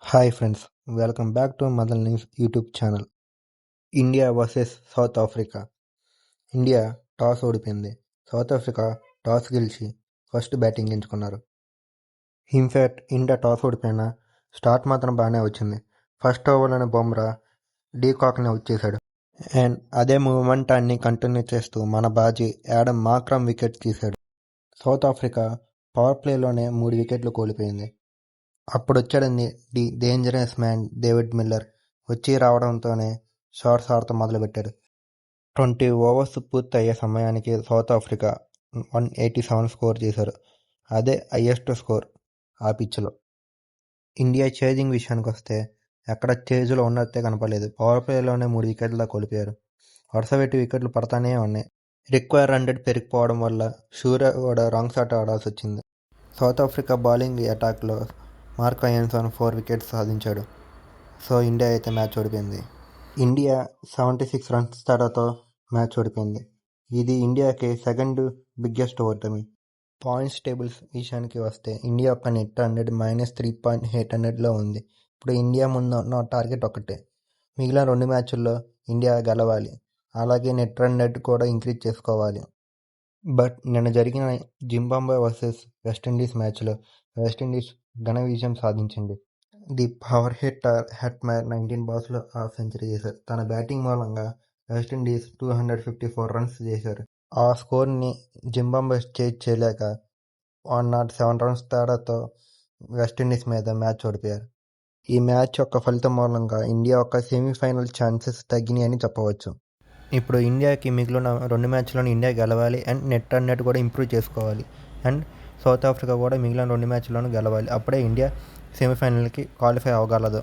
Hi friends, welcome back to mother news YouTube channel. India versus South Africa. India toss ఓడిపోయింది. South Africa toss గెలిచి first batting ఎంచుకున్నారు. In fact India toss ఓడిపోయినా start మాత్రం బాగానే వచ్చింది. First ఓవర్లోనే బుమ్రా డీకాక్ని అవుట్ చేశాడు. అండ్ అదే మూమెంటాన్ని కంటిన్యూ చేస్తూ మన బాజీ యాడమ్ మాక్రమ్ వికెట్ తీశాడు. సౌత్ ఆఫ్రికా పవర్ ప్లేలోనే 3 వికెట్లు కోల్పోయింది. అప్పుడొచ్చాడు the dangerous man David Miller. వచ్చి రావడంతోనే షార్ట్స్ ఆడటం మొదలుపెట్టాడు. 20 ఓవర్స్ పూర్తయ్యే సమయానికి సౌత్ ఆఫ్రికా 187 స్కోర్ చేశారు. అదే హయ్యెస్ట్ స్కోర్ ఆ పిచ్లో. ఇండియా చేజింగ్ విషయానికి వస్తే ఎక్కడ చేజ్లో ఉన్నట్టే కనపడలేదు. పవర్ ప్లేలోనే 3 వికెట్ల కోల్పోయారు. వరుస పెట్టి వికెట్లు పడతానే ఉన్నాయి. రిక్వైర్ 100 పెరిగిపోవడం వల్ల సూర్య కూడా రాంగ్ షాట్ ఆడాల్సి వచ్చింది. సౌత్ ఆఫ్రికా బౌలింగ్ అటాక్లో మార్క్ అయాన్సన్ 4 వికెట్స్ సాధించాడు. సో ఇండియా అయితే మ్యాచ్ ఓడిపోయింది. ఇండియా 76 రన్స్ తేడాతో మ్యాచ్ ఓడిపోయింది. ఇది ఇండియాకి సెకండ్ బిగ్గెస్ట్ ఓటమి. పాయింట్స్ టేబుల్స్ విషయానికి వస్తే ఇండియా ఒక నెట్ రన్ -3.800లో ఉంది. ఇప్పుడు ఇండియా ముందు ఉన్న టార్గెట్ ఒకటే. మిగిలిన 2 మ్యాచ్ల్లో ఇండియా గెలవాలి. అలాగే నెట్ రన్ కూడా ఇంక్రీజ్ చేసుకోవాలి. బట్ నిన్న జరిగిన జింబాబ్వే వర్సెస్ వెస్టిండీస్ మ్యాచ్లో వెస్టిండీస్ ఘన విజయం సాధించింది. ది పవర్ హిట్టర్ హెట్మర్ 19 బాల్స్లో హాఫ్ సెంచరీ చేశారు. తన బ్యాటింగ్ మూలంగా వెస్టిండీస్ 254 రన్స్ చేశారు. ఆ స్కోర్ని జింబాబ్వే చేజ్ చేయలేక 107 రన్స్ తేడాతో వెస్టిండీస్ మీద మ్యాచ్ ఓడిపోయారు. ఈ మ్యాచ్ యొక్క ఫలితం మూలంగా ఇండియా యొక్క సెమీఫైనల్ ఛాన్సెస్ తగ్గినాయని చెప్పవచ్చు. ఇప్పుడు ఇండియాకి మిగిలిన 2 మ్యాచ్లను ఇండియా గెలవాలి అండ్ నెట్ రన్ కూడా ఇంప్రూవ్ చేసుకోవాలి. అండ్ సౌత్ ఆఫ్రికా కూడా మిగిలిన 2 మ్యాచ్లను గెలవాలి. అప్పుడే ఇండియా సెమీఫైనల్కి క్వాలిఫై అవ్వగలదు.